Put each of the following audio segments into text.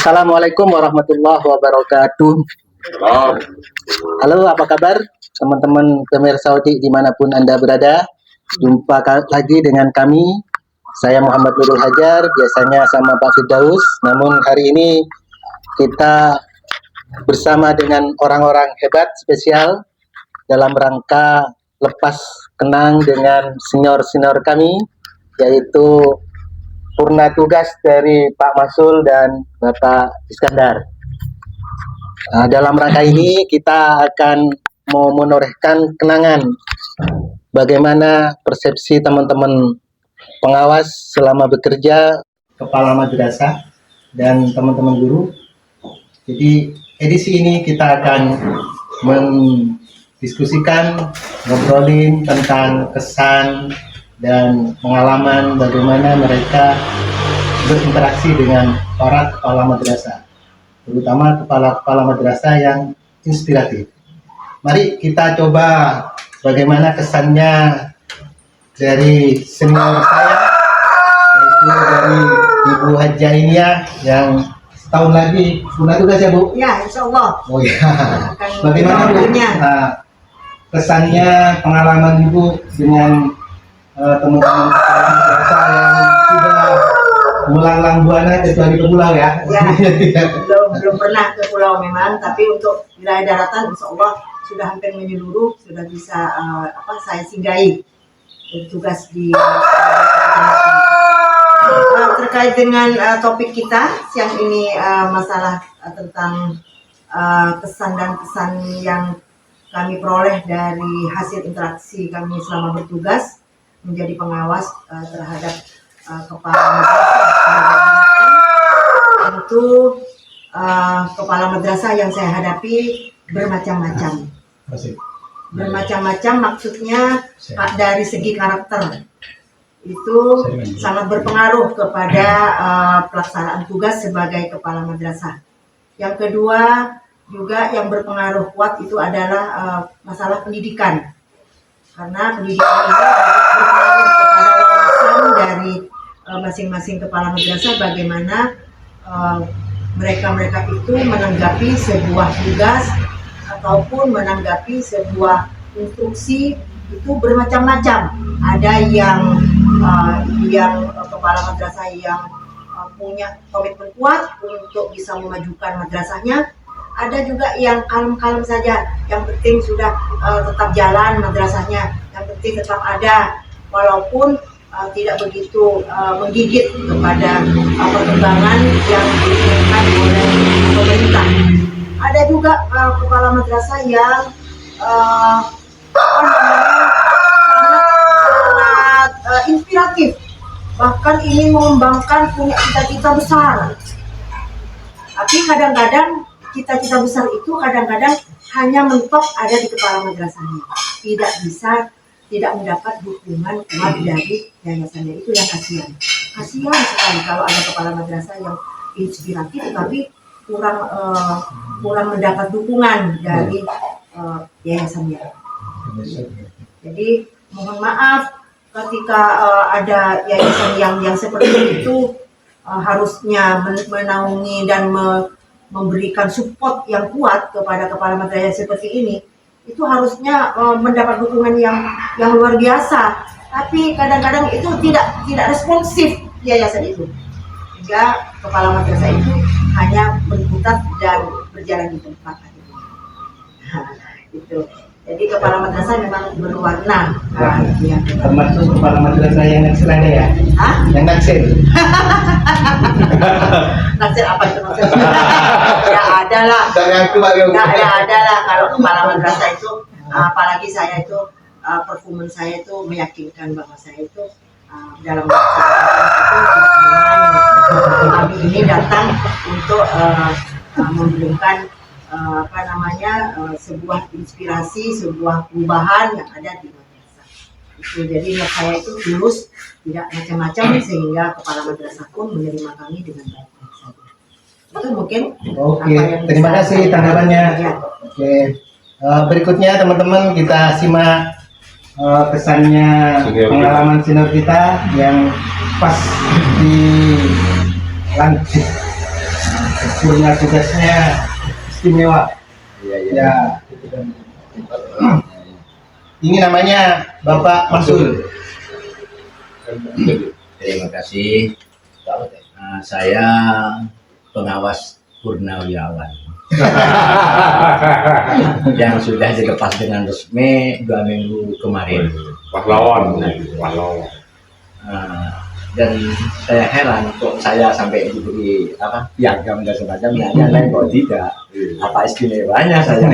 Assalamualaikum warahmatullahi wabarakatuh. Halo, apa kabar teman-teman pemirsa Saudi dimanapun Anda berada? Jumpa lagi dengan kami. Saya Muhammad Nurul Hajar, biasanya sama Pak Firdaus. Namun hari ini kita bersama dengan orang-orang hebat spesial dalam rangka lepas kenang dengan senior-senior kami, yaitu purna tugas dari Pak Masul dan Bapak Iskandar. Dalam rangka ini kita akan mau menorehkan kenangan bagaimana persepsi teman-teman pengawas selama bekerja, kepala madrasah dan teman-teman guru. Jadi edisi ini kita akan mendiskusikan, ngobrolin tentang kesan dan pengalaman bagaimana mereka berinteraksi dengan para kepala madrasah, terutama kepala madrasah yang inspiratif. Mari kita coba bagaimana kesannya dari senior saya, yaitu dari Ibu Hajainia yang setahun lagi purna tugas ya Bu? Ya, insya Allah. Oh ya. Bagaimana Bu? Kesannya, pengalaman Ibu dengan teman-teman kepala madrasah yang sudah melanglang buana kecuali ke pulau ya? Ya, belum pernah ke pulau memang, tapi untuk wilayah daratan insya Allah sudah hampir menyeluruh, sudah bisa saya singgahi tugas di terkait dengan topik kita siang ini, masalah tentang kesan dan pesan yang kami peroleh dari hasil interaksi kami selama bertugas menjadi pengawas terhadap kepala madrasah. Tentu kepala madrasah yang saya hadapi bermacam-macam. Bermacam-macam maksudnya dari segi karakter itu sangat berpengaruh kepada pelaksanaan tugas sebagai kepala madrasah. Yang kedua juga yang berpengaruh kuat itu adalah masalah pendidikan, karena pendidikan ini berpengaruh kepada wawasan dari masing-masing kepala madrasah bagaimana mereka itu menanggapi sebuah tugas ataupun menanggapi sebuah instruksi itu bermacam-macam. Ada yang kepala madrasah yang punya komitmen kuat untuk bisa memajukan madrasahnya. Ada juga yang kalem-kalem saja, yang penting sudah tetap jalan madrasahnya, yang penting tetap ada, walaupun tidak begitu menggigit kepada perkembangan yang diinginkan oleh pemerintah. Ada juga kepala madrasah yang sangat inspiratif, bahkan ingin mengembangkan punya cita-cita besar. Tapi kadang-kadang cita-cita besar itu kadang-kadang hanya mentok ada di kepala madrasahnya, tidak mendapat dukungan kuat dari yayasannya. Itu yang kasihan sekali kalau ada kepala madrasah yang inspiratif tapi kurang mendapat dukungan dari yayasannya. Jadi mohon maaf ketika ada yayasan yang seperti itu, harusnya menaungi dan memberikan support yang kuat kepada kepala madrasah seperti ini, itu harusnya mendapat dukungan yang luar biasa. Tapi kadang-kadang itu tidak responsif yayasan itu, sehingga kepala madrasah itu hanya berputar dan berjalan di tempat. Itu. Jadi kepala madrasah memang berwarna. Ya. Termasuk kepala madrasah yang naksir ada ya? Hah? Yang naksir? Naksir apa itu maksudnya? Ya ada lah. Ya ada lah kalau kepala madrasah itu, apalagi saya itu performa saya itu meyakinkan bahwa saya itu dalam kami ini datang untuk memberikan sebuah inspirasi, sebuah perubahan yang ada di madrasah. Itu jadi saya itu tulus, tidak macam-macam, sehingga kepala madrasah pun menerima kami dengan baik saja. Itu mungkin. Oke, terima kasih tanggapannya. Ya. Oke, berikutnya teman-teman kita simak kesannya pengalaman senior kita yang pas di lanjut. punya tugasnya istimewa. Iya, iya. Ya. Ini namanya Bapak Masul. Terima kasih. Saya pengawas Purnawirawan yang sudah dilepas dengan resmi 2 minggu kemarin. Pahlawan. Dan saya heran kok saya sampai diberi piagam dan semacamnya, yang lain kok tidak. Apa istimewanya saya?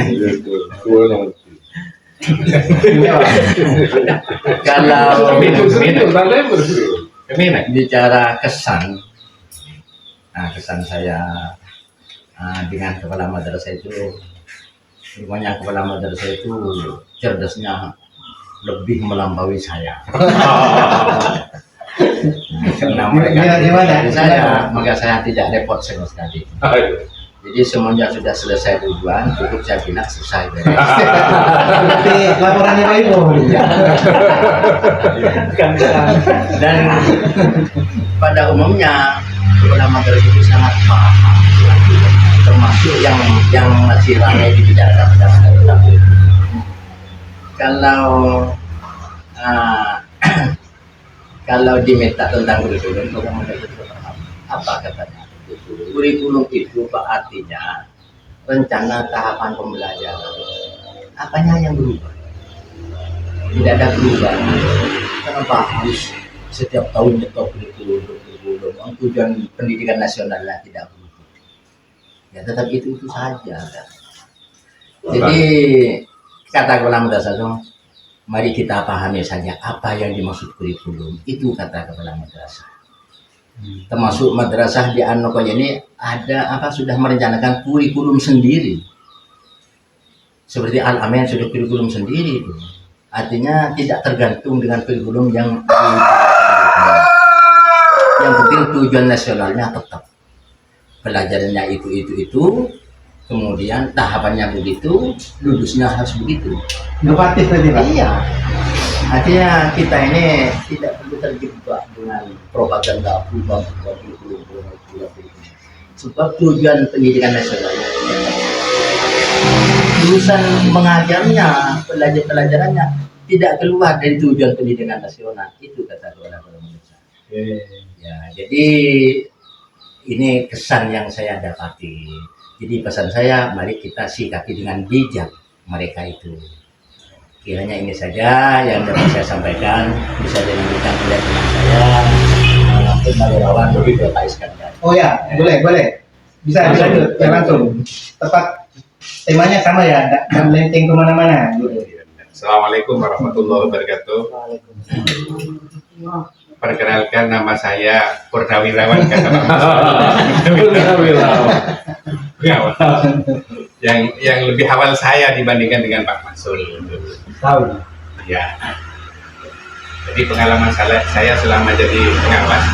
Kalau bicara kesan, kesan saya dengan kepala madrasah itu, rupanya kepala madrasah itu cerdasnya lebih melampaui saya. Karena mereka Gimana? saya, maka saya tidak repot sama sekali. Jadi semuanya sudah selesai duluan, cukup saya bilang selesai. Seperti laporannya Pak Ibu. Dan pada umumnya kepala madrasah itu sangat paham, termasuk yang masih ramai dibicarakan pada masa lalu. Kalau diminta tentang kurikulum, kepala madrasah itu paham. Apa katanya? Kurikulum itu artinya rencana tahapan pembelajaran. Apanya yang berubah? Tidak ada perubahan. Kenapa harus setiap tahun nyetok kurikulum? Tujuan pendidikan nasionalnya tidak berubah. Ya tetap itu saja. Jadi kata kepala madrasah itu, mari kita pahami saja apa yang dimaksud kurikulum. Itu kata kepala madrasah. Termasuk madrasah di Anokoya ini sudah merencanakan kurikulum sendiri. Seperti Al-Amin sudah kurikulum sendiri itu. Artinya tidak tergantung dengan kurikulum yang penting tujuan nasionalnya tetap. Pelajarannya itu, kemudian tahapannya begitu, lulusnya harus begitu. Inovatif tadi Pak. Iya. Artinya kita ini tidak perlu terjebak dengan propaganda perubahan. Sebab tujuan pendidikan nasional, jurusan mengajarnya, pelajarannya tidak keluar dari tujuan pendidikan nasional. Itu kata kepala madrasah. Ya, jadi ini kesan yang saya dapati. Jadi pesan saya, mari kita sikapi dengan bijak mereka itu. Kiranya ini saja yang dapat saya sampaikan, bisa dilanjutkan oleh teman saya, Purnawirawan Bapak Iskandar. Oh ya, boleh. Bisa dilanjut, ya langsung. Tepat temanya sama ya, nggak melenceng kemana-mana. Assalamualaikum warahmatullahi wabarakatuh. Perkenalkan, nama saya Purnawirawan yang lebih awal saya dibandingkan dengan Pak Masul. Tahu. Ya. Jadi pengalaman saya selama jadi pengawas,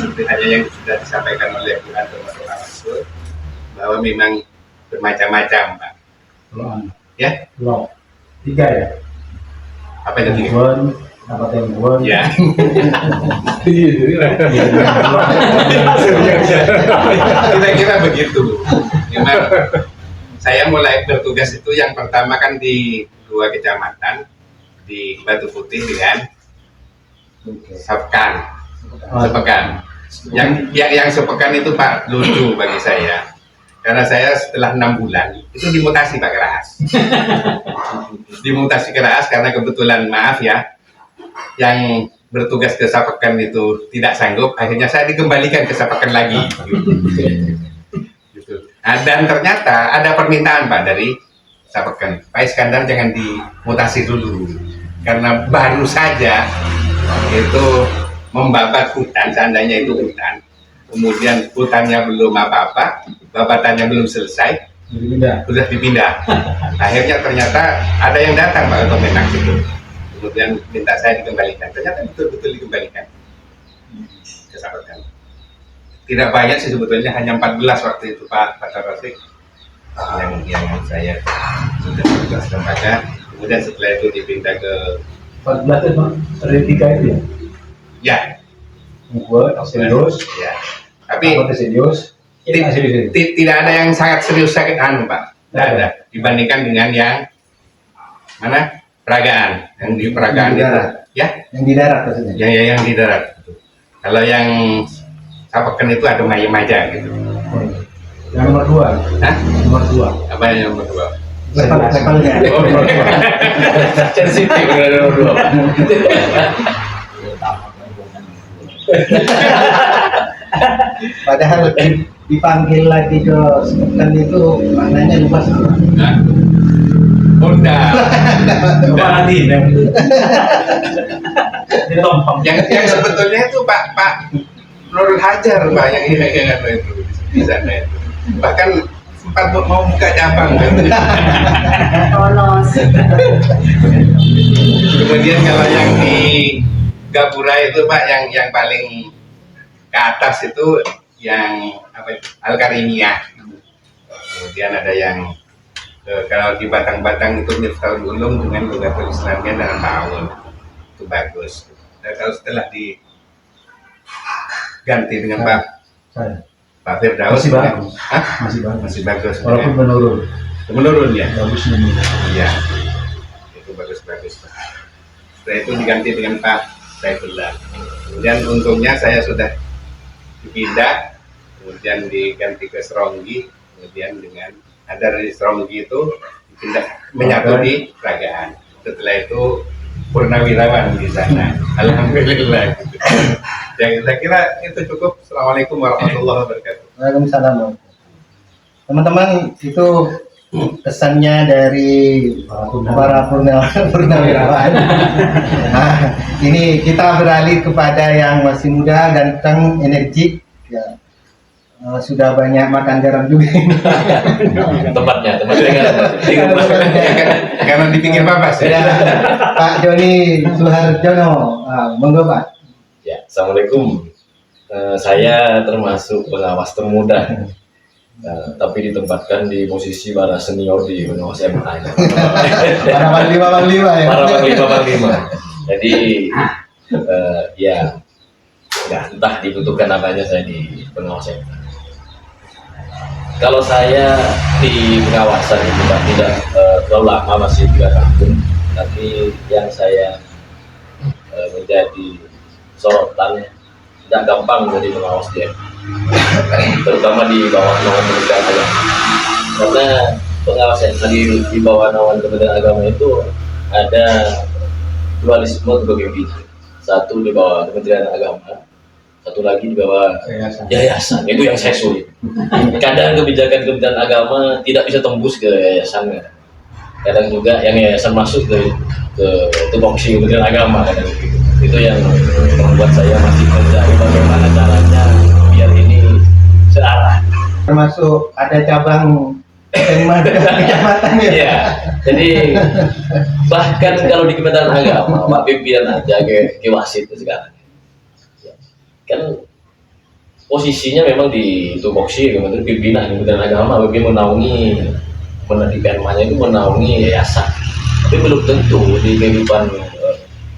seperti hanya yang sudah disampaikan oleh Bu Anto dan Pak Masul, bahwa memang bermacam-macam, Pak. Ya? Belum. 3 ya. Apa yang ketiga? Apa yang Ya. Kira-kira begitu. Memang saya mulai bertugas itu yang pertama kan di 2 kecamatan, di Batu Putih dengan Sepekan. Yang Sepekan itu Pak lucu bagi saya, karena saya setelah 6 bulan itu dimutasi Pak Keras. Dimutasi Keras karena kebetulan, maaf ya, yang bertugas ke Sepekan itu tidak sanggup, akhirnya saya dikembalikan ke Sepekan lagi. Gitu. Nah, dan ternyata ada permintaan Pak dari Sepekan, Pak Iskandar jangan dimutasi dulu, karena baru saja itu membabat hutan, seandainya itu hutan, kemudian hutannya belum apa-apa, babatannya belum selesai, sudah dipindah. Akhirnya ternyata ada yang datang Pak untuk menak itu, kemudian minta saya dikembalikan. Ternyata betul-betul dikembalikan ke Sepekan. Tidak banyak sih sebetulnya, hanya 14 waktu itu Pak Rafiq yang saya sudah bertugas lembaga. Kemudian setelah itu dipindah ke 14 itu dari 3 itu ya? ya, Serius, ya. Tapi serius, Tidak ada yang sangat serius sakit anu Pak, tidak ada dibandingkan dengan yang mana peragaan, yang di peragaan Yang di itu darat. ya, Yang di darat maksudnya. yang di darat. Kalau yang sapekan itu ada mayem aja gitu. Yang nomor 2. Hah? Nomor 2. Apa yang nomor 2? Levelnya. Oh, sensitif nomor 2. Padahal dipanggil lagi ke sepekan itu maknanya luas. Nah, Honda. Nanti yang sebetulnya itu Pak Nurul Hajar Pak yang itu di sana itu. Bahkan sempat mau buka cabang kan. Lolos. Kemudian kalau yang di Gapura itu Pak yang paling ke atas itu yang apa itu? Al-Karimiyah. Kemudian ada yang kalau di Batang-Batang itu Miftahul Ulum dengan Lughatul Islamiyah dengan tahun itu bagus. Dan kalau setelah diganti dengan Pak Firdaus Masih bagus. Hah? masih bagus. Masih bagus. Walaupun menurun. Menurun ya. Bagusnya menurun. Iya. Itu bagus-bagus. Setelah itu diganti dengan Pak Saifullah. Kemudian untungnya saya sudah dipindah, kemudian diganti ke Seronggi, kemudian dengan ada dari Seronggi itu dipindah menyatu di Peragaan. Setelah itu purnawirawan di sana. Alhamdulillah. Gitu. Ya, saya kira itu cukup. Assalamualaikum warahmatullahi wabarakatuh. Waalaikumsalam. Teman-teman, itu pesannya dari para purnawirawan. Nah, ini kita beralih kepada yang masih muda, ganteng, energik. Ya. Sudah banyak makan garam juga. tempatnya Karena di pinggir papas Ya, ya. Pak Joni Suharjono, monggo Pak. ya. Assalamualaikum. Saya termasuk pengawas termuda, tapi ditempatkan di posisi para senior di pengawas MA. Para panglima ya. Para panglima. Jadi ya entah dibutuhkan apanya saya di pengawas MA. Kalau saya di pengawasan itu Pak, tidak terlalu lama, masih 3 tahun, tapi yang saya menjadi sorotan tidak gampang menjadi pengawas dia, terutama di bawah naungan Kementerian Agama. Karena pengawas yang di bawah naungan Kementerian Agama itu ada dualisme kepemimpinan, satu di bawah Kementerian Agama, satu lagi di bawah yayasan. Itu yang saya sulit. Kadang kebijakan Kementerian Agama tidak bisa tembus ke yayasan, kadang juga yang yayasan masuk ke tupoksi Kementerian Agama, kadang gitu. Itu yang membuat saya masih mencari bagaimana caranya biar ini searah. Termasuk ada cabang kecamatan ya. Iya. Jadi bahkan kalau di Kementerian Agama, Pak pimpinan aja ke wasit sekarang. Kan posisinya memang di tupoksi Kementerian Pimpinan Kementerian Agama, bagaimana menaungi pendidikan itu menaungi yayasan, tapi belum tentu di kehidupan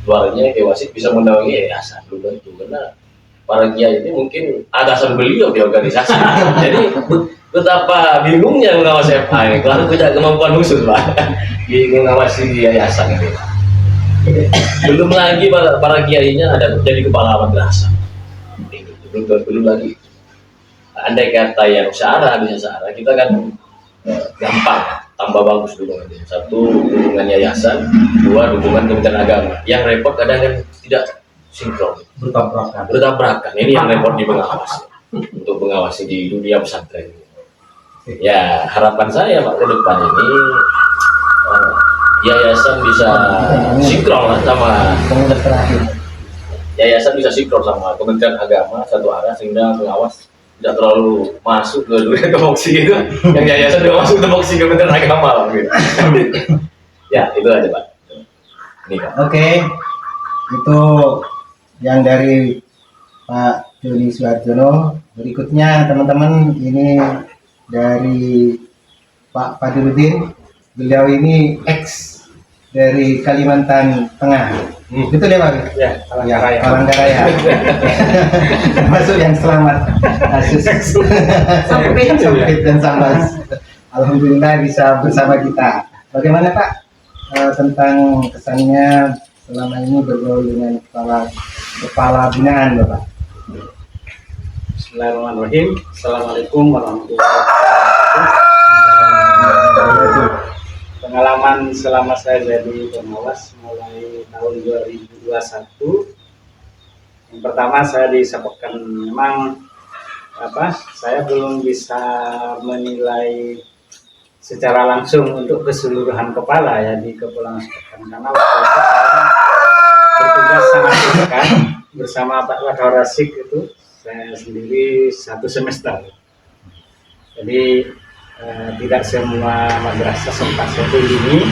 luarnya wasit bisa menaungi yayasan, belum tentu, karena para kiai ini mungkin atasan beliau di organisasi. Jadi betapa bingungnya mengawas FA ini, karena punya kemampuan khusus Pak di mengawasi yayasan ini. Belum lagi para kiainya ada jadi kepala madrasah. Belum lagi. Andai kata yang searah bisa searah, kita kan gampang tambah bagus dukungannya. Satu, dukungan yayasan, dua, dukungan Kementerian Agama. Yang repot kadang kan tidak sinkron, bertabrakan. Ini yang repot di pengawas, untuk mengawasi di dunia pesantren. Ya harapan saya Pak ke depan ini yayasan bisa sinkron lah sama Pengurus terakhir. yayasan, bisa sinkron sama Kementerian Agama satu arah, sehingga pengawas tidak terlalu masuk ke dunia tupoksi itu. Yang yayasan juga masuk tupoksi Kementerian Agama gitu. Ya itu aja Pak. Ini Pak. Oke, itu yang dari Pak Joni Suharjono. Berikutnya teman-teman, ini dari Pak Fadiluddin. Beliau ini ex dari Kalimantan Tengah. Betul ya Pak? Ya, Palangkaraya. Palangkaraya. Termasuk yang selamat kasus Sampit dan Sambas. Alhamdulillah bisa bersama kita. Bagaimana Pak tentang kesannya selama ini bergaul dengan kepala binaan Bapak? Bismillahirrahmanirrahim. Assalamualaikum warahmatullahi wabarakatuh. Pengalaman selama saya jadi pengawas mulai tahun 2021. Yang pertama saya disampaikan memang saya belum bisa menilai secara langsung untuk keseluruhan kepala ya di Kepulauan Sekokan, karena waktu itu saya bertugas sangat dekat bersama Pak Wadharasik itu. Saya sendiri 1 semester, jadi tidak semua madrasah sempat satu ini.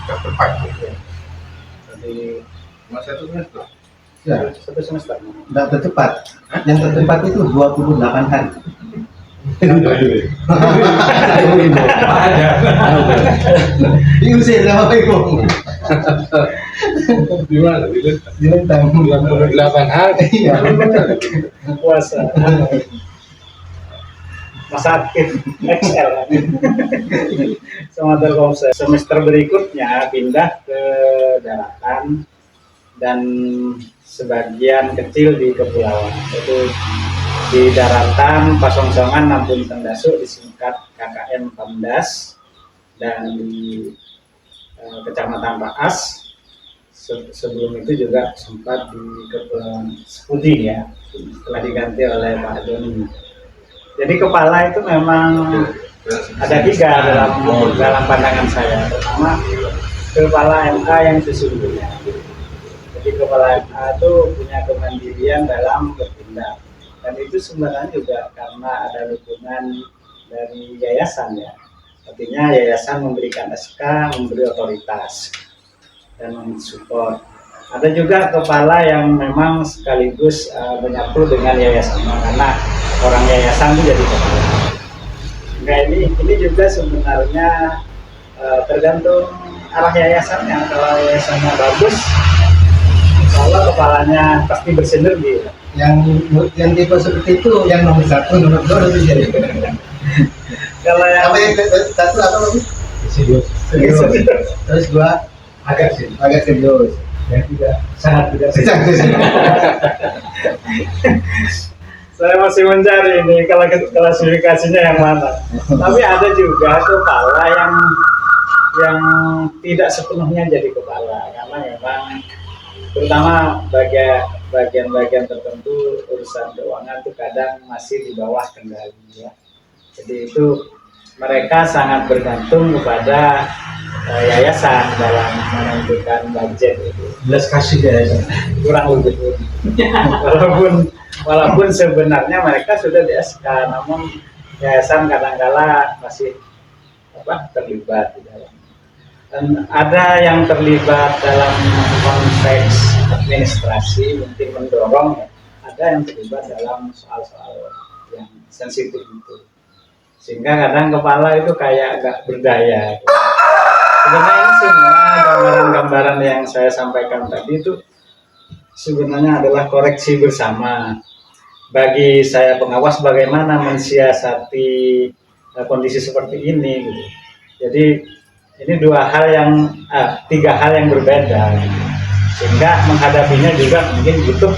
Tepat. Jadi Cuma 1 semester. Ya, 1 semester. tidak tertepat. Yang tertepat itu 28 hari. Diusir sama Ibu. Di mana? Dilentang 28 hari. Iya. Puasa. Masa aktif XL. Sama Telkomsel. Semester berikutnya pindah ke daratan dan sebagian kecil di kepulauan. Itu di daratan Pasongsongan Nampung Tendasuk disingkat KKM Pamdas, dan di Kecamatan Paas sebelum itu juga sempat di Kepulauan Sepudi ya, setelah diganti oleh Pak Joni. Jadi kepala itu memang ada 3 dalam pandangan saya. Pertama, kepala MA yang sesungguhnya. Jadi kepala MA itu punya kemandirian dalam bertindak, dan itu sebenarnya juga karena ada dukungan dari yayasan ya. Artinya yayasan memberikan SK, memberi otoritas dan mensupport. Ada juga kepala yang memang sekaligus menyatu dengan yayasan, karena orang yayasan itu jadi kepala. Nah ini juga sebenarnya tergantung arah yayasannya. Kalau yayasannya bagus, kalau kepalanya pasti bersinergi. Yang tipe seperti itu yang nomor 1, nomor 2 itu jadi. Kalau yang Apa yang 1 apa lagi? Serius. Terus 2 agak serius. Yang 3 sangat tidak serius. saya masih mencari ini kalau klasifikasinya yang mana. Tapi ada juga kepala yang tidak sepenuhnya jadi kepala, karena memang terutama bagian-bagian tertentu urusan keuangan itu kadang masih di bawah kendali ya. Jadi itu mereka sangat bergantung kepada yayasan dalam menentukan budget itu. Belas kasih yayasan. Kurang lebih. Walaupun sebenarnya mereka sudah di SK, namun yayasan kadang-kala masih terlibat di dalam. Dan ada yang terlibat dalam konteks administrasi, mungkin mendorong, ada yang terlibat dalam soal-soal yang sensitif itu. Sehingga kadang kepala itu kayak agak berdaya. Sebenarnya ini semua gambaran-gambaran yang saya sampaikan tadi itu sebenarnya adalah koreksi bersama. Bagi saya pengawas bagaimana mensiasati kondisi seperti ini gitu. Jadi ini 3 hal yang berbeda, sehingga menghadapinya juga mungkin butuh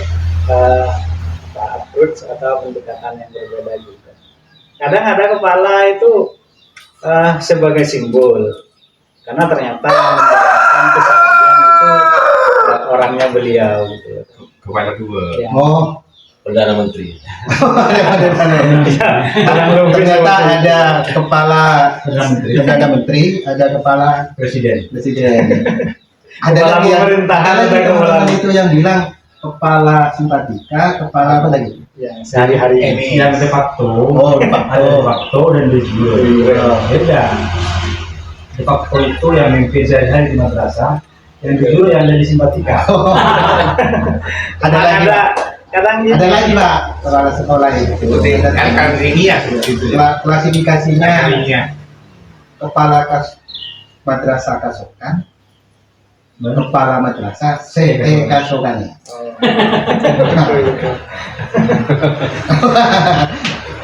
approach atau pendekatan yang berbeda juga. Kadang ada kepala itu sebagai simbol, karena ternyata yang menjalankan keseharian itu orangnya beliau gitu. Kepala 2. Ya. Oh, Perdana Menteri. ternyata ada kepala Perdana Menteri, ada kepala Presiden. Ada Kepala lagi pemerintahan, ada ada lagi kepala- teman-teman itu yang bilang kepala simpatika, kepala apa lagi? Yang sehari-hari ini. Yang de facto, Oh, de facto. ada de facto dan de jure. Beda. De facto itu yang memimpin sehari-hari di madrasah, yang de jure yang ada di simpatika. Ada lagi, Pak. kadang Ada lagi Pak, kepala sekolah itu. Kan ilmiah gitu ya. Klasifikasinya Ilmiah. kepala madrasah Kasokan, kepala madrasah CPK Sogani.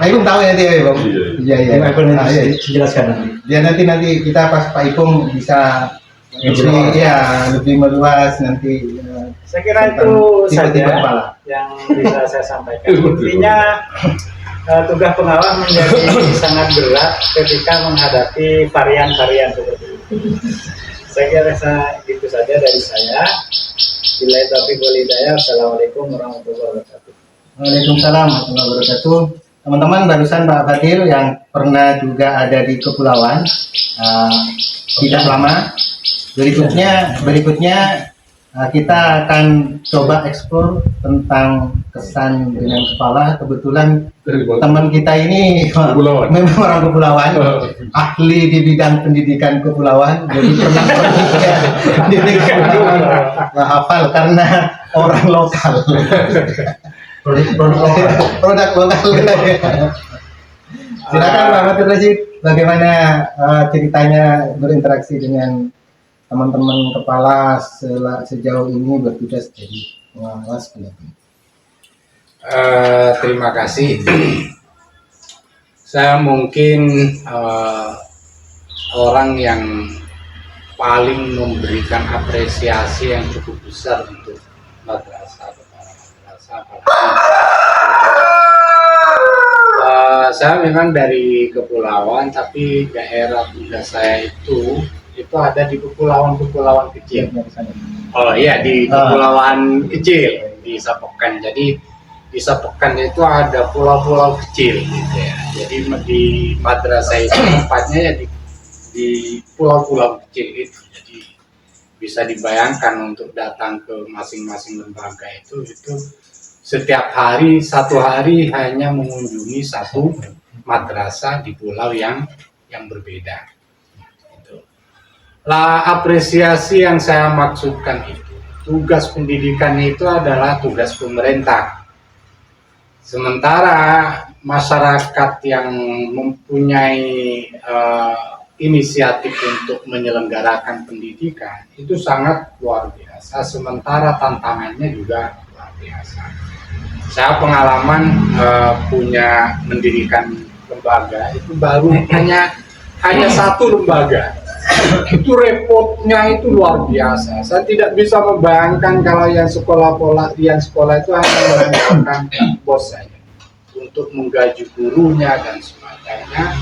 Pak Ipung tahu ya dia, Bang? Iya. Pak Ipung nanti jelaskan nanti. Ya nanti kita pas Pak Ipung bisa lebih meluas nanti. Saya kira itu saja yang bisa saya sampaikan. Intinya tugas pengawas menjadi sangat berat ketika menghadapi varian-varian seperti itu. Saya kira itu saja dari saya. Billahi taufiq wal hidayah. Assalamualaikum warahmatullahi wabarakatuh. Waalaikumsalam warahmatullahi wabarakatuh. Teman-teman, barusan Pak Fadil yang pernah juga ada di kepulauan tidak lama. Berikutnya kita akan coba eksplor tentang kesan dengan kepala. Kebetulan teman kita ini memang orang kepulauan, ahli di bidang pendidikan kepulauan, jadi pernah pendidik hafal karena orang lokal. Produk lokal. Silakan Pak Fatul Rashid, bagaimana ceritanya berinteraksi dengan teman-teman kepala sejauh ini bertugas jadi pengawas pendidikan? Terima kasih. Saya mungkin orang yang paling memberikan apresiasi yang cukup besar untuk madrasah, kepala madrasah. Saya memang dari kepulauan, tapi daerah tugas saya itu ada di kepulauan kecil. Oh iya, di kepulauan kecil di Sapokan. Jadi di Sapokan itu ada pulau-pulau kecil gitu ya. Jadi di madrasah itu tempatnya ya di pulau-pulau kecil itu. Jadi bisa dibayangkan untuk datang ke masing-masing lembaga itu setiap hari, satu hari hanya mengunjungi satu madrasah di pulau yang berbeda. Lah, apresiasi yang saya maksudkan itu, tugas pendidikan itu adalah tugas pemerintah. Sementara masyarakat yang mempunyai inisiatif untuk menyelenggarakan pendidikan itu sangat luar biasa, sementara tantangannya juga luar biasa. Saya pengalaman punya mendirikan lembaga itu baru hanya satu lembaga. Itu repotnya itu luar biasa. Saya tidak bisa membayangkan kalau yang sekolah itu hanya mengandalkan bos saja untuk menggaji gurunya dan sebagainya,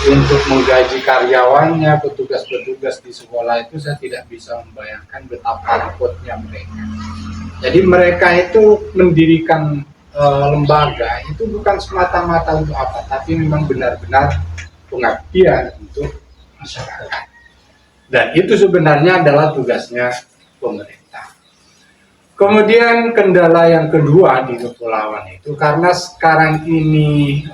untuk menggaji karyawannya, petugas-petugas di sekolah itu saya tidak bisa membayangkan betapa repotnya mereka. Jadi mereka itu mendirikan lembaga itu bukan semata-mata untuk apa, tapi memang benar-benar pengabdian untuk masyarakat. Dan itu sebenarnya adalah tugasnya pemerintah. Kemudian kendala yang kedua di kepulauan itu karena sekarang ini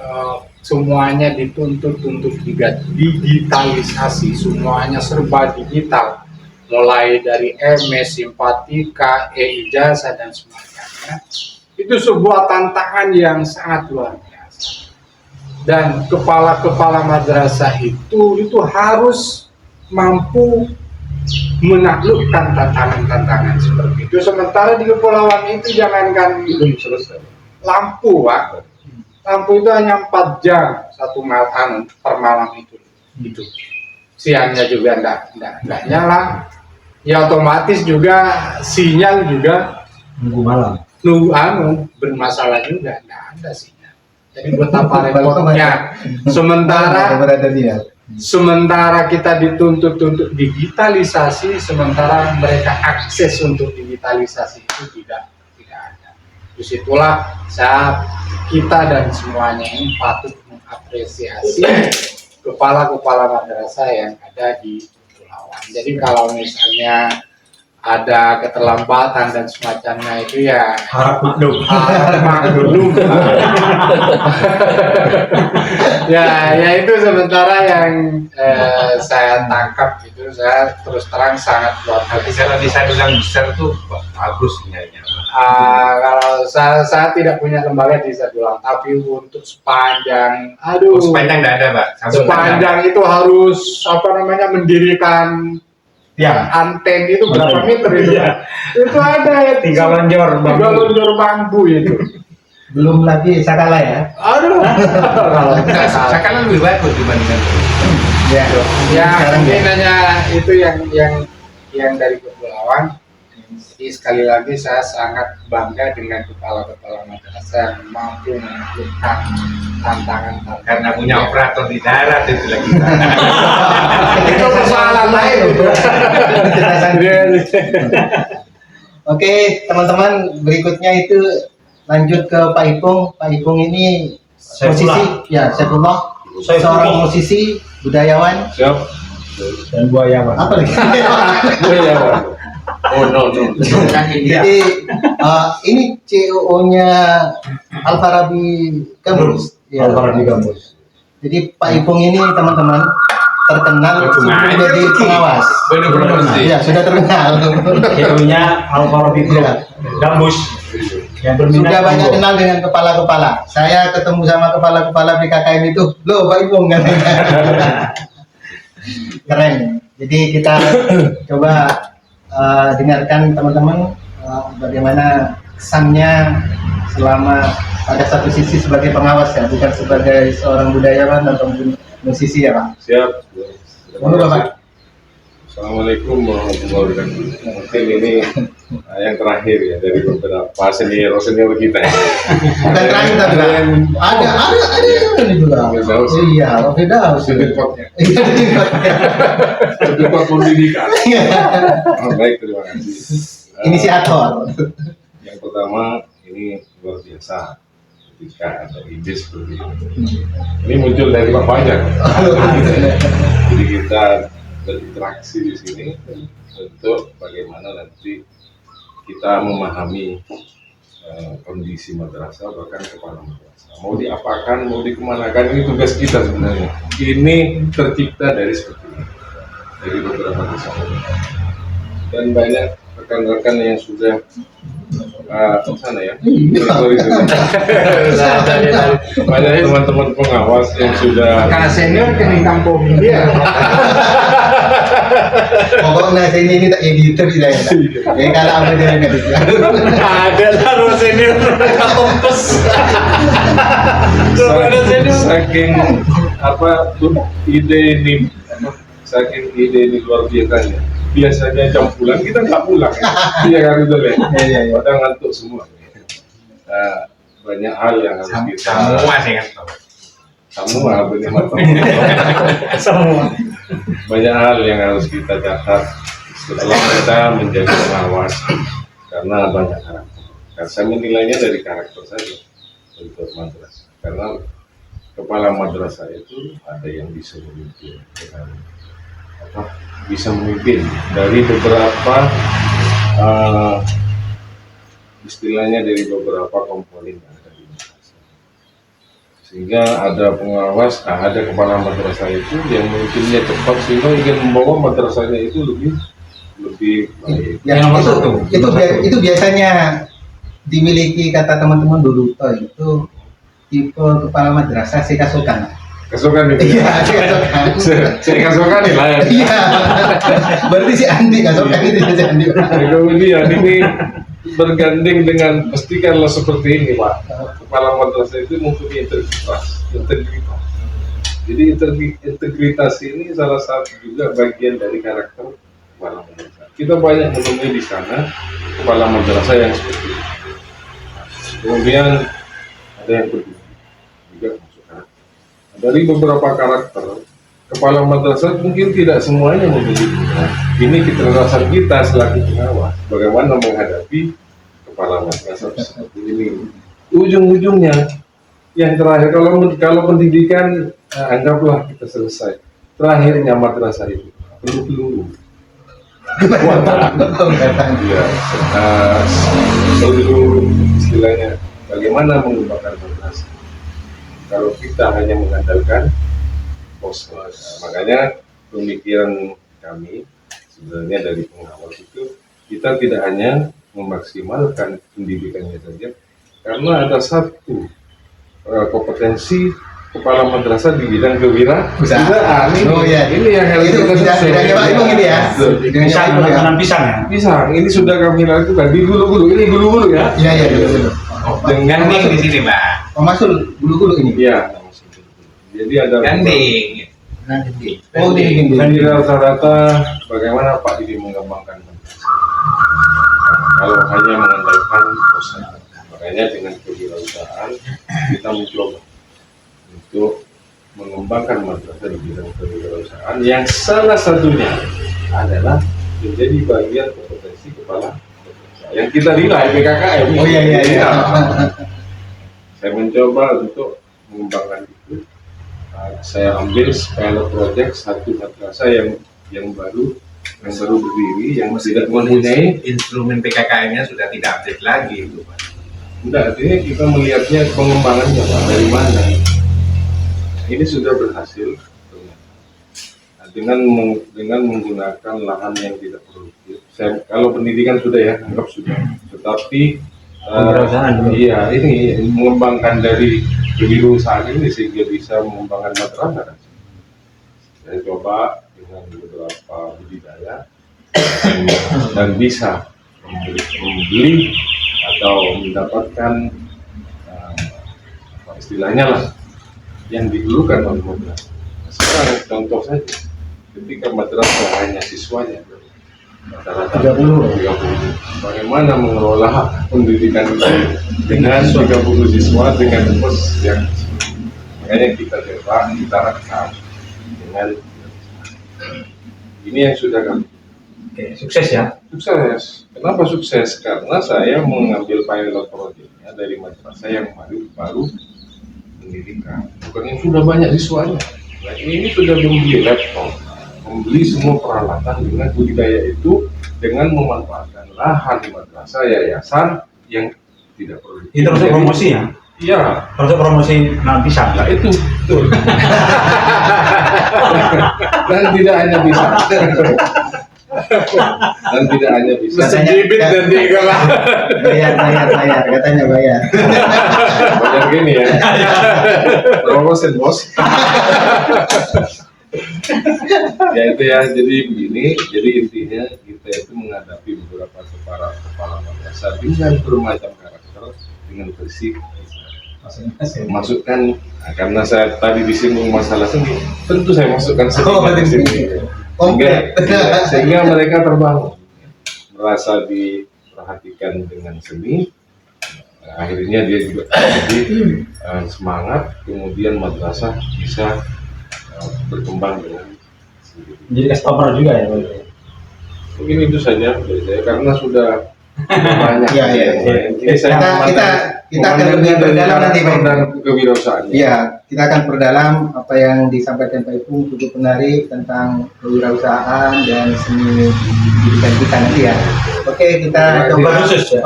semuanya dituntut untuk digitalisasi, semuanya serba digital, mulai dari MS, Simpatika, e-ijazah dan sebagainya. Itu sebuah tantangan yang sangat luar biasa. Dan kepala-kepala madrasah itu harus mampu menaklukkan tantangan-tantangan seperti itu. Sementara di kepulauan itu jangankan belum selesai lampu, Pak. Lampu itu hanya 4 jam satu malam per malam itu. Siangnya juga enggak nyala. Ya otomatis juga sinyal juga nunggu bermasalah juga, enggak ada sinyal. Jadi betapa repotnya. Sementara kita dituntut untuk digitalisasi, sementara mereka akses untuk digitalisasi itu tidak ada. Disitulah kita dan semuanya ini patut mengapresiasi kepala-kepala madrasah yang ada di kepulauan. Jadi kalau misalnya ada keterlambatan dan semacamnya itu ya harap maklum. ya itu sementara yang saya tangkap itu, saya terus terang sangat luar biasa. Kalau desain ulang besar tuh bagus sebenarnya. Kalau saya tidak punya lembaga di Sadulang, tapi untuk sepanjang sepanjang tidak ada, Pak. Sepanjang itu harus mendirikan Tiang. anten itu berapa meter itu? Iya. Itu ada ya 3 lonjor bambu. 3 lonjor bambu itu. Belum lagi sakala ya. Aduh. Kalau Sekarang lebih bagus dibandingkan. Ya. ya Sekarang mungkin ya. hanya itu yang dari kepulauan. Jadi sekali lagi saya sangat bangga dengan kepala-kepala madrasah yang mampu menaklukkan tantangan Karena punya operator di darat itu lagi. itu persoalan lain itu. Oke, teman-teman, berikutnya itu lanjut ke Pak Ipung. Pak Ipung ini Saifullah. Saifullah, seorang musisi, budayawan, Siap. Dan buayawan. apa lagi? Oh no. Jadi ini CEO-nya Al-Farabi Kampus. Ya. Al-Farabi Kampus. Jadi Pak Ipung ini teman-teman terkenal Nah, menjadi itu pengawas. Benar promosi. Ya, sudah terkenal. Hidupnya Al-Farabi Iya. Gambus. Yang berminat Sudah banyak monggo. kenal dengan kepala-kepala. Saya ketemu sama kepala-kepala PKKM itu, loh Pak Ipung katanya. Keren. Jadi kita coba dengarkan teman-teman bagaimana kesannya selama pada satu sisi sebagai pengawas ya, bukan sebagai seorang budayawan ataupun musisi ya Pak. Siap. Monggo Bapak. Assalamualaikum warahmatullahi wabarakatuh. Mungkin ini yang terakhir ya dari beberapa senior kita. Bukan terakhir tapi Pak. Ada ini juga. Firdaus. Iya, Firdaus. Sedekotnya. Iya, Sedekot pendidikan. Baik, terima kasih. Inisiator. Yang pertama ini luar biasa ketika ada ide seperti ini. Ini muncul dari Pak Fajar. Jadi kita berinteraksi di sini untuk bagaimana nanti kita memahami kondisi madrasah, bahkan kepala madrasah. Mau diapakan, mau dikemanakan, ini tugas kita sebenarnya. Ini tercipta dari seperti ini, dari beberapa desa. Dan banyak rekan-rekan yang sudah sana ya. Banyak teman-teman pengawas yang sudah Karena senior kena kampung dia. Pokoknya saya ini tak editor tidak ya. Jadi kalau apa dia nggak bisa. Ada lah senior kompes. saking ide ini luar biasanya. Biasanya jam pulang kita nggak pulang, iya kan itu ya. Iya. Padahal ngantuk semua. Banyak hal yang harus kita Semua sih kan tahu. semua benar mata. Semua. Banyak hal yang harus kita catat setelah kita menjadi pengawas, karena banyak karakter. Dan saya menilainya dari karakter saja untuk madrasah, karena kepala madrasah itu ada yang bisa memimpin, bisa memimpin dari beberapa istilahnya dari beberapa komponen yang ada di madrasah, sehingga ada pengawas, ada kepala madrasah itu yang memimpinnya cepat sehingga ingin membawa madrasahnya itu lebih baik. Ya, itu biasanya dimiliki kata teman-teman dulu itu tipe kepala madrasah sekasukan. Kesukaan itu. Iya, sekasukan. Saya kasukan nih lah ya. Iya. Berarti si Andi kasukan itu si Andi. Kemudian ini bergandeng dengan pastikanlah seperti ini Pak. Kepala madrasah itu mempunyai integritas. Jadi integritas ini salah satu juga bagian dari karakter kepala madrasah. Kita banyak menemui di sana kepala madrasah yang seperti ini. Kemudian ada yang kedua juga masuk karakter. Dari beberapa karakter kepala madrasah mungkin tidak semuanya memiliki. Ini kecerdasan kita selaku pengawas bagaimana menghadapi kepala madrasah seperti ini. Ujung-ujungnya yang terakhir kalau pendidikan anggaplah kita selesai. Terakhirnya madrasah itu peluru. Ya, peluru istilahnya bagaimana mengembangkan madrasah. Kalau kita hanya mengandalkan pos, makanya pemikiran kami sebenarnya dari pengawas itu kita tidak hanya memaksimalkan pendidikannya saja, karena ada satu kompetensi kepala madrasah di bidang kewirausahaan. Oh iya. Ini yang harus Itu kita bidangnya Pak Imung ini ya. Bidangnya Pak Imung ya. Tanam pisang ya. Pisang, ini sudah kami lakukan di gulu-gulu, ini gulu-gulu ya. Iya iya dulu. Dengan Ganding di sini, Pak. Oh masuk dulu ini. Iya. Jadi ada Ganding. Oh ini. Jadi rata-rata bagaimana Pak Didi mengembangkan madrasah. Kalau hanya mengandalkan usaha, makanya dengan kewirausahaan kita mencoba untuk mengembangkan madrasah di bidang kewirausahaan yang salah satunya adalah menjadi bagian kompetensi kepala madrasah yang kita nilai PKKM. Oh iya iya iya. Saya mencoba untuk mengembangkan itu. Saya ambil pilot project satu madrasah yang baru berdiri, yang tidak mempunyai instrumen PKKM-nya sudah tidak update lagi itu, Pak. Enggak, artinya kita melihatnya pengembangannya Pak, dari mana. Ini sudah berhasil dengan menggunakan lahan yang tidak produktif. Kalau pendidikan sudah ya, anggap sudah. Tetapi iya, ini mengembangkan dari kewirausahaan ini sehingga bisa mengembangkan madrasah. Saya coba dengan beberapa budidaya dan bisa membeli atau mendapatkan apa istilahnya lah yang didulukan oleh madrasah. Sekarang contoh saja, ketika madrasah hanya siswanya rata-rata 30, bagaimana mengelola pendidikan itu dengan 30 siswa dengan kos yang makanya kita coba kita rekam dengan ini yang sudah kami. Oke, sukses ya. Sukses. Kenapa sukses? Karena saya mengambil pilot projectnya dari madrasah yang baru pendidikan, bukan yang sudah banyak siswanya. Nah, ini sudah membeli laptop, membeli semua peralatan dengan budidaya itu dengan memanfaatkan lahan madrasah yayasan yang tidak perlu. Itu termasuk promosi ya? Iya. Termasuk promosi tanam pisang. Nah itu betul. Dan tidak hanya bisa. Dan tidak hanya bisa. Sejibit dan tiga lah. Bayar katanya bayar. Banyak gini ya. Promosi bos. Ya itu ya, jadi begini, jadi intinya kita itu menghadapi beberapa kepala madrasah dengan bermacam karakter, dengan versi masukkan, nah, karena saya tadi disinggung masalah seni, tentu saya masukkan seni di sini, sehingga mereka terbangun, merasa diperhatikan dengan seni, akhirnya dia juga jadi semangat, kemudian madrasah bisa berkembang dengan sendiri. Jadi customer juga ya? Mungkin itu saja dari saya karena sudah banyak Ya. Kita akan lebih berdalam nanti Pak. Dan kewirausahaan. Iya, kita akan perdalam apa yang disampaikan Pak Ipung, cukup menarik tentang kewirausahaan dan seni pendidikan kita nanti ya. Oke, kita coba khusus ya?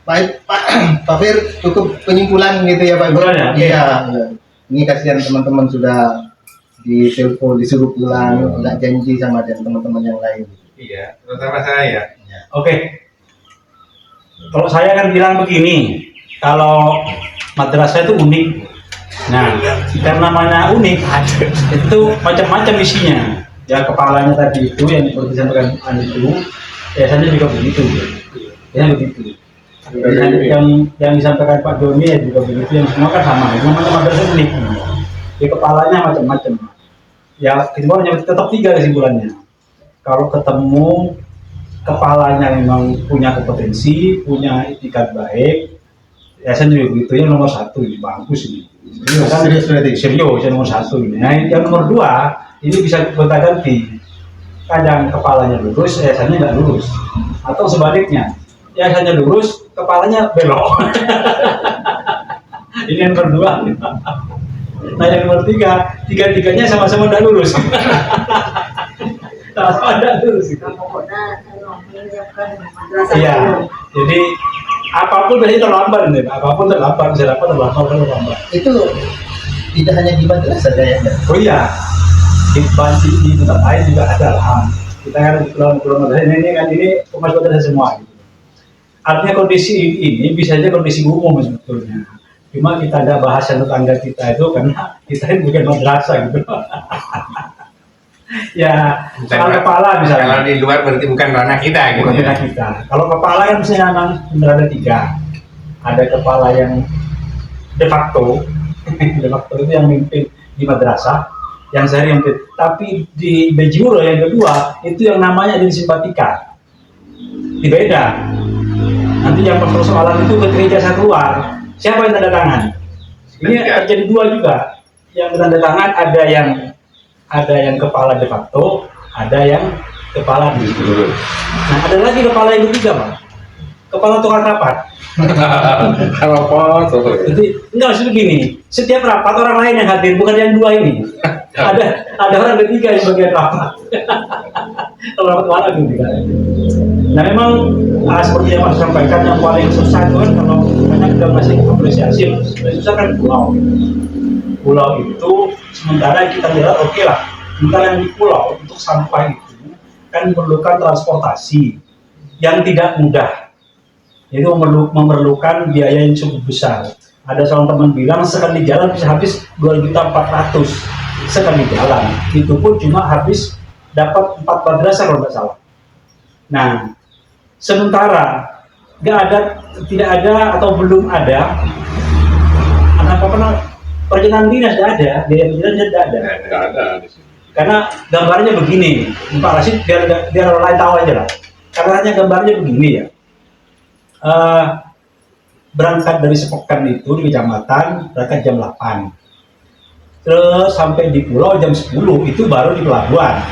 Pak Fir, cukup penyimpulan gitu ya Pak Ibu. Iya. Ini kasihan teman-teman sudah ditelepon disuruh pulang, nggak janji sama teman-teman yang lain. Iya, terutama saya. Oke. Kalau saya kan bilang begini, kalau madrasah itu unik. Nah, karena namanya unik, itu macam-macam isinya. Ya kepalanya tadi itu yang seperti disampaikan itu, biasanya juga begitu. Ya begitu. Yang disampaikan Pak Doni ya juga begitu, yang semua kan sama. Namanya madrasah unik. Ya kepalanya macam-macam. Ya kesimpulannya tetap 3 kesimpulannya. Kalau ketemu kepalanya memang punya kompetensi, punya itikat baik, ya saya juga begitu yang nomor 1 ini bagus ini. Serius yang nomor 1 ini. Nah, yang nomor 2 ini bisa gonta-ganti. Kadang kepalanya lurus, yayasannya nggak lurus, atau sebaliknya, yayasannya lurus, kepalanya belok. Ini yang nomor 2. Nah yang nomor 3, tiga-tiganya sama-sama nggak lurus. Sama-sama nggak lurus. Iya, jadi apapun biasanya terlambat nih, apapun terlambat, bisa dapat terlambat. Itu tidak hanya di madrasah ya. Oh iya, di tempat lain juga ada lah. Kita kan pulau madrasah ini pemasok madrasah semua. Gitu. Artinya kondisi ini bisa saja kondisi umum sebetulnya. Cuma kita ada bahasa tetangga kita itu karena kita ini bukan madrasah gitu. Ya, soal kepala misalnya. Kalau di luar berarti bukan ranah kita gitu. Bukan ranah kita. Kalau kepala kan misalnya memang benar ada 3. Ada kepala yang de facto, de facto itu yang mimpin di madrasah, yang sehari mimpin. Tapi di Bejuro yang kedua itu yang namanya jadi simpatika. Beda. Nanti yang persoalan itu ketika saya keluar, siapa yang tanda tangan? Ini terjadi 2 juga. Yang tanda tangan ada yang kepala de facto, ada yang kepala di situ. Nah, ada lagi kepala yang ketiga, Pak. Kepala tukang rapat. Kalau apa? Jadi enggak, maksud begini, setiap rapat orang lain yang hadir, bukan yang 2 ini. Ada orang ketiga yang bagian rapat. Kalau rapat kepala ketiga. Nah, memang seperti yang Mas sampaikan, yang paling susah itu kan kalau banyak kita masih apresiasi, yang susah kan pulau. Pulau itu sementara kita lihat oke lah, sementara yang di pulau untuk sampah itu kan memerlukan transportasi yang tidak mudah. Itu memerlukan biaya yang cukup besar. Ada seorang teman bilang sekali jalan bisa habis 2.400.000 sekali jalan. Itu pun cuma habis dapat 4 madrasah kalau nggak salah. Nah, sementara tidak ada atau belum ada perjalanan dinas tidak ada, biaya perjalanan tidak ada. Nggak ada di sini. Karena gambarnya begini, Pak Rashid biar orang lain tahu aja lah. Karena gambarnya begini ya. Berangkat dari Sepokan itu di kecamatan berangkat jam 8. Terus sampai di pulau jam 10 itu baru di pelabuhan.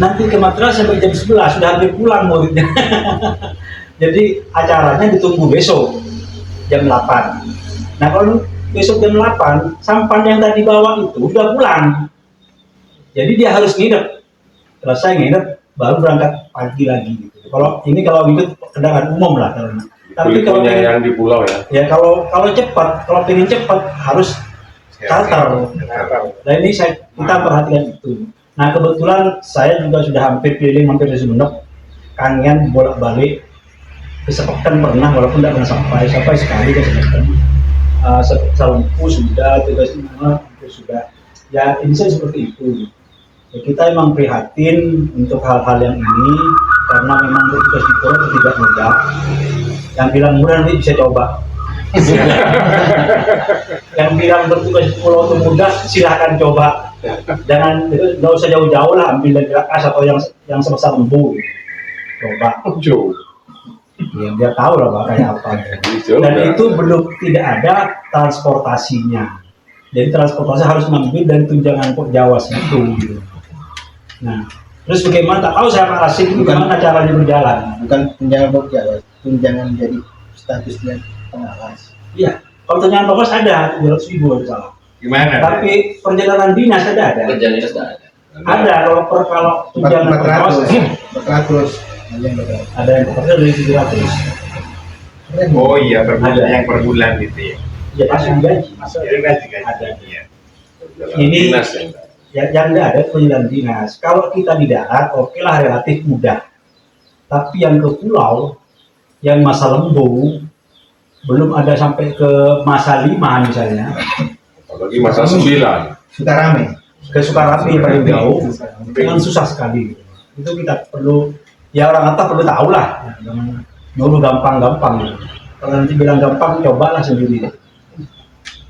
Nanti ke madrasah sampai jam 11 sudah hampir pulang muridnya. Jadi acaranya ditunggu besok jam 8. Nah, kalau besok jam 8 sampan yang tadi bawa itu udah pulang. Jadi dia harus nginep. Selesai nginep baru berangkat pagi lagi gitu. Kalau ikut kendaraan umum lah karena. Tapi kalau yang di pulau ya. Ya kalau cepat, kalau pengen cepat harus charter. Nah ini kita perhatikan itu. Nah kebetulan saya juga sudah hampir keliling, hampir di Sumeneb, kangen bolak-balik ke Sepokan pernah, walaupun tidak pernah sampai sekali ke Sepokan. Salungku sudah, tugas mana sudah. Ya ini saya seperti itu. Ya, kita memang prihatin untuk hal-hal yang ini karena memang tugas di pulau itu tidak mudah. Yang bilang mudah nanti bisa coba. Yang bilang bertugas di pulau itu mudah, silahkan coba. Jangan, nggak usah jauh-jauh lah, ambil dari Rakas atau yang sebesar lembu. Coba. Ya, biar tahu lah Pak kayak apa. Dan itu belum tidak ada transportasinya. Jadi transportasi harus mengambil dari tunjangan Pok Jawa itu. Nah, terus bagaimana? Tak tahu saya Pak Rashid bagaimana caranya berjalan. Bukan tunjangan Pok Jawa, tunjangan jadi statusnya pengawas. Iya, kalau tunjangan pengawas ada 700.000 kalau salah. Gimana? Tapi perjalanan dinas ada. Perjalanan dinas ada. Ada kalau tunjangan pengawas 400. ada yang pekerja dari 700. Oh iya, yang per bulan gitu ya. Ya pasti digaji. Ada. Iya. Ini yang tidak ada perjalanan dinas. Kalau kita di darat, oke lah relatif mudah. Tapi yang ke pulau, yang masa lembu, belum ada sampai ke masa 5 misalnya. Apalagi masa 9. Sukarame. Ke Sukarame paling jauh, dengan susah sekali. Itu kita perlu, ya orang atas perlu tahu lah. Dulu gampang-gampang. Kalau nanti bilang gampang, cobalah sendiri.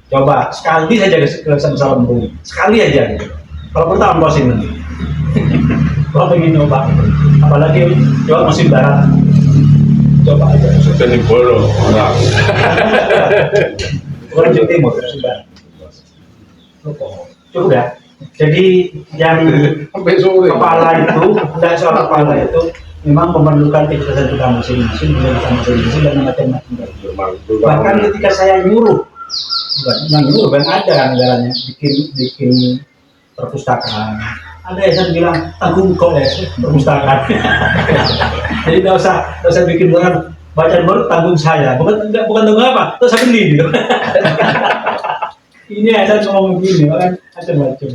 Coba sekali saja ke masa lembu, sekali aja. Gitu. Kalau pertama bosin nanti. Kalau pengen coba, apalagi coba musim barat, coba aja. Sudah di Bolo, orang. Bukan Jawa Timur, musim barat. Cukup ya. Jadi yang kepala itu, tidak soal kepala itu, memang memerlukan kecerdasan kita masing-masing, dan macam-macam. Bahkan ketika saya nyuruh, bukan ada anggarannya, bikin perpustakaan. Ada yang bilang tanggung kok ya perpustakaan. Jadi nggak usah bikin dengan bacaan baru tanggung saya. Bukan tanggung apa? Terus saya beli gitu. Ini ada ngomong begini, kan macam-macam.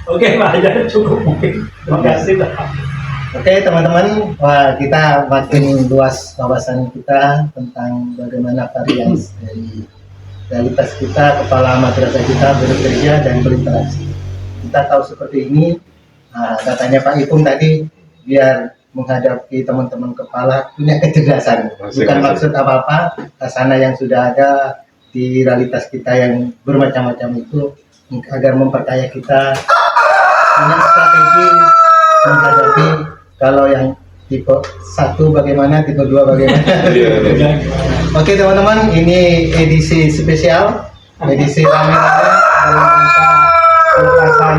Oke Pak, jadi cukup mungkin. Terima kasih. Oke teman-teman, wah, kita makin luas wawasan kita tentang bagaimana variasi dari realitas kita, kepala madrasah kita bekerja dan berinteraksi. Kita tahu seperti ini, katanya Pak Ipung tadi, biar menghadapi teman-teman kepala punya kecerdasan. Bukan maksud apa-apa, kasana yang sudah ada di realitas kita yang bermacam-macam itu, agar memperkaya kita punya strategi menghadapi kalau yang tipe 1 bagaimana, tipe 2 bagaimana. Oke teman-teman, ini edisi spesial, edisi rame-rame dalam rangka pelepasan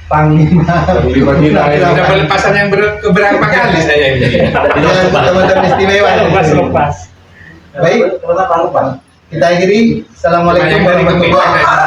Panglima Kita pelepasan yang keberapa kali saya ini. dengan teman-teman istimewa. Lepas. Baik, kita akhiri. Assalamualaikum warahmatullahi wabarakatuh.